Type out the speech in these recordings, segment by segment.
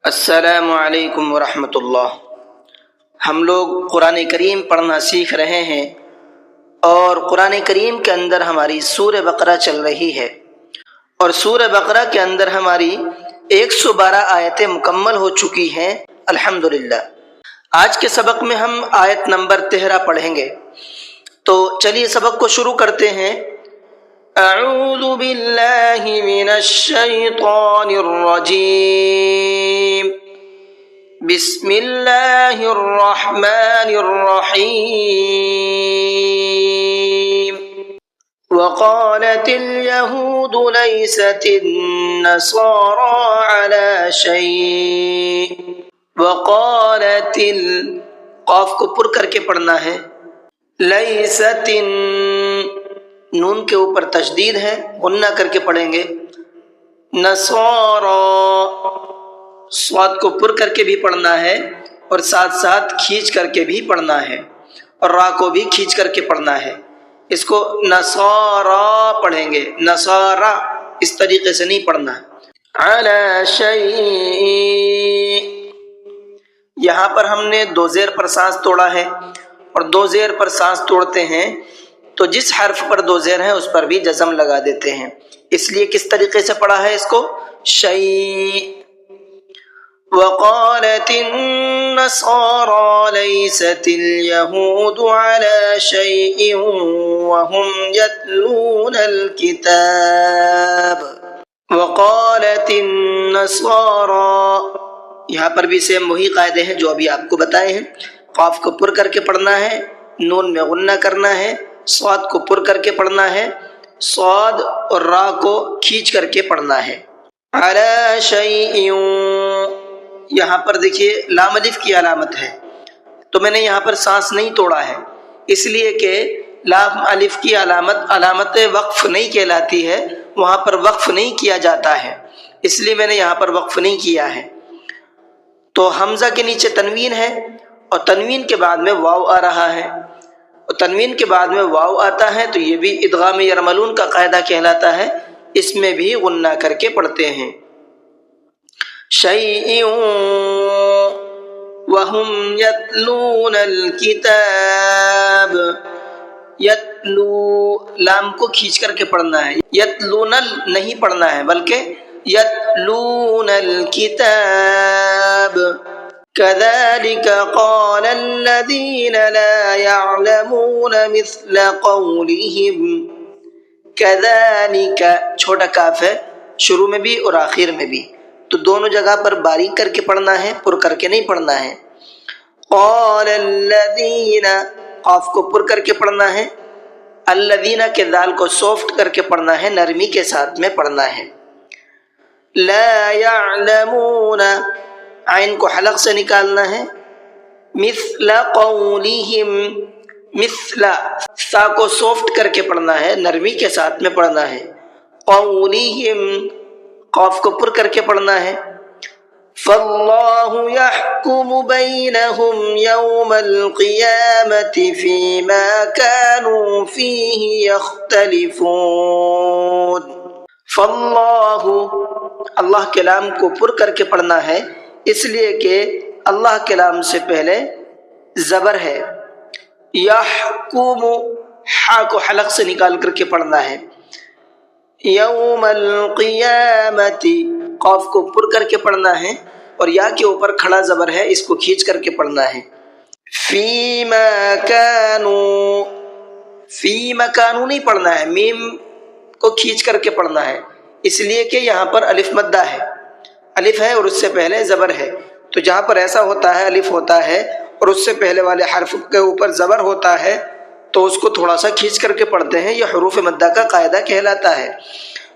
السلام علیکم ورحمۃ اللہ۔ ہم لوگ قرآن کریم پڑھنا سیکھ رہے ہیں اور قرآن کریم کے اندر ہماری سورہ بقرہ چل رہی ہے اور سورہ بقرہ کے اندر ہماری 112 آیتیں مکمل ہو چکی ہیں الحمدللہ۔ آج کے سبق میں ہم آیت نمبر 13 پڑھیں گے، تو چلیے سبق کو شروع کرتے ہیں۔ اعوذ باللہ من الشیطان الرجیم، بسم اللہ الرحمن الرحیم۔ وقالت اليہود لیست النصارى على شیء۔ وقالت قاف کو پر کر کے پڑھنا ہے، لیست نون کے اوپر تشدید ہے، غنہ کر کے پڑھیں گے۔ نصارى صاد کو پر کر کے بھی پڑھنا ہے اور ساتھ ساتھ کھینچ کر کے بھی پڑھنا ہے، اور را کو بھی کھینچ کر کے پڑھنا ہے۔ اس کو نصارى پڑھیں گے، نصارى اس طریقے سے نہیں پڑھنا ہے۔ علی شیء، یہاں پر ہم نے دو زیر پر سانس توڑا ہے، اور دو زیر پر سانس توڑتے ہیں تو جس حرف پر دو زیر ہیں اس پر بھی جزم لگا دیتے ہیں، اس لیے کس طریقے سے پڑھا ہے اس کو؟ شیء۔ وقالت النصارى ليست اليهود على شيء وهم يتلون الكتاب۔ وقالت النصارى، یہاں پر بھی سیم وہی قاعدے ہیں جو ابھی آپ کو بتائے ہیں۔ قاف کو پر کر کے پڑھنا ہے، نون میں غنہ کرنا ہے، صاد کو پر کر کے پڑھنا ہے، صاد اور را کو کھینچ کر کے پڑھنا ہے۔ علی شیء، یہاں پر دیکھیے لام الف کی علامت ہے، تو میں نے یہاں پر سانس نہیں توڑا ہے، اس لیے کہ لام الف کی علامت وقف نہیں کہلاتی ہے، وہاں پر وقف نہیں کیا جاتا ہے، اس لیے میں نے یہاں پر وقف نہیں کیا ہے۔ تو حمزہ کے نیچے تنوین ہے اور تنوین کے بعد میں واو آ رہا ہے، اور تنوین کے بعد میں واو آتا ہے تو یہ بھی ادغام یرملون کا قاعدہ کہلاتا ہے، اس میں بھی غنہ کر کے پڑھتے ہیں۔ شیء وهم یتلون الکتاب، یتلو لام کو کھینچ کر کے پڑھنا ہے، یتلون نہیں پڑھنا ہے بلکہ یتلون الکتاب۔ كذلك قال الذين لا يعلمون مثل قولهم۔ كذلك چھوٹا کاف ہے، شروع میں بھی اور آخر میں بھی، تو دونوں جگہ پر باریک کر کے پڑھنا ہے، پر کر کے نہیں پڑھنا ہے۔ قال الذين، قاف کو پر کر کے پڑھنا ہے، الذين کے دال کو سافٹ کر کے پڑھنا ہے، نرمی کے ساتھ میں پڑھنا ہے۔ لا يعلمون، عین کو حلق سے نکالنا ہے، مثل قولہم، مثل سا کو سافٹ کر کے پڑھنا ہے، نرمی کے ساتھ میں پڑھنا ہے۔ قولہم، قاف کو پر کر کے پڑھنا ہے۔ فاللہ یحکم بینہم یوم القیامۃ فیما کانوا فیہ یختلفون۔ فاللہ، اللہ کے لام کو پر کر کے پڑھنا ہے، اس لیے کہ اللہ کے لام سے پہلے زبر ہے۔ یحکم، حا کو حلق سے نکال کر کے پڑھنا ہے۔ یوم القیامت، قاف کو پر کر کے پڑھنا ہے اور یا کے اوپر کھڑا زبر ہے، اس کو کھینچ کر کے پڑھنا ہے۔ فیما کانوا، فیما کانوا نہیں پڑھنا ہے، میم کو کھینچ کر کے پڑھنا ہے، اس لیے کہ یہاں پر الف مدہ ہے، الف ہے اور اس سے پہلے زبر ہے، تو جہاں پر ایسا ہوتا ہے الف ہوتا ہے اور اس سے پہلے والے حرف کے اوپر زبر ہوتا ہے تو اس کو تھوڑا سا کھینچ کر کے پڑھتے ہیں، یہ حروف مدہ کا قاعدہ کہلاتا ہے،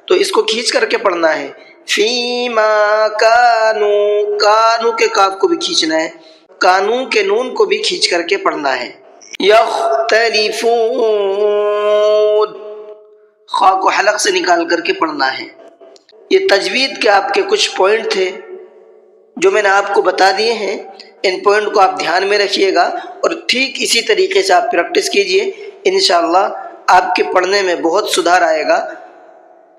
تو اس کو کھینچ کر کے پڑھنا ہے۔ فیما کانو، کانو کے کاف کو بھی کھینچنا ہے، کانو کے نون کو بھی کھینچ کر کے پڑھنا ہے۔ یختلفون، خا کو حلق سے نکال کر کے پڑھنا ہے۔ یہ تجوید کے آپ کے کچھ پوائنٹ تھے جو میں نے آپ کو بتا دیے ہیں، ان پوائنٹ کو آپ دھیان میں رکھیے گا اور ٹھیک اسی طریقے سے آپ پریکٹس کیجئے، انشاءاللہ آپ کے پڑھنے میں بہت سدھار آئے گا۔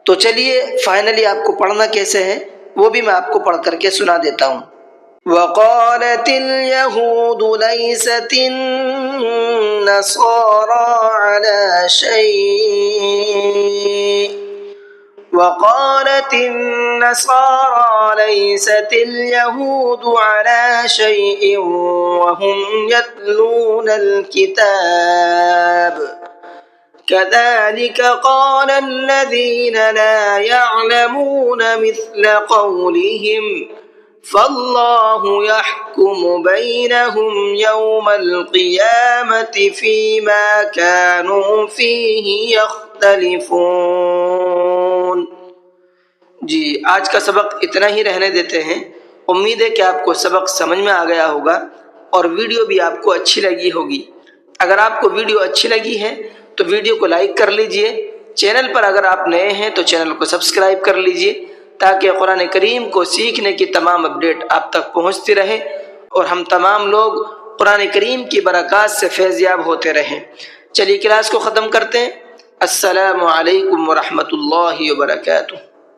تو چلیے فائنلی آپ کو پڑھنا کیسے ہے وہ بھی میں آپ کو پڑھ کر کے سنا دیتا ہوں۔ وقالت اليهود ليست النصارى على شيء وقالت النصارى ليست اليهود على شيء وهم يتلون الكتاب كذلك قال الذين لا يعلمون مثل قولهم فالله يحكم بينهم يوم القيامة فيما كانوا فيه يختلفون۔ جی آج کا سبق اتنا ہی رہنے دیتے ہیں۔ امید ہے کہ آپ کو سبق سمجھ میں آ گیا ہوگا اور ویڈیو بھی آپ کو اچھی لگی ہوگی۔ اگر آپ کو ویڈیو اچھی لگی ہے تو ویڈیو کو لائک کر لیجئے، چینل پر اگر آپ نئے ہیں تو چینل کو سبسکرائب کر لیجئے تاکہ قرآن کریم کو سیکھنے کی تمام اپڈیٹ آپ تک پہنچتی رہے اور ہم تمام لوگ قرآن کریم کی برکات سے فیض یاب ہوتے رہیں۔ چلیے کلاس کو ختم کرتے ہیں۔ السلام علیکم ورحمۃ اللہ وبرکاتہ۔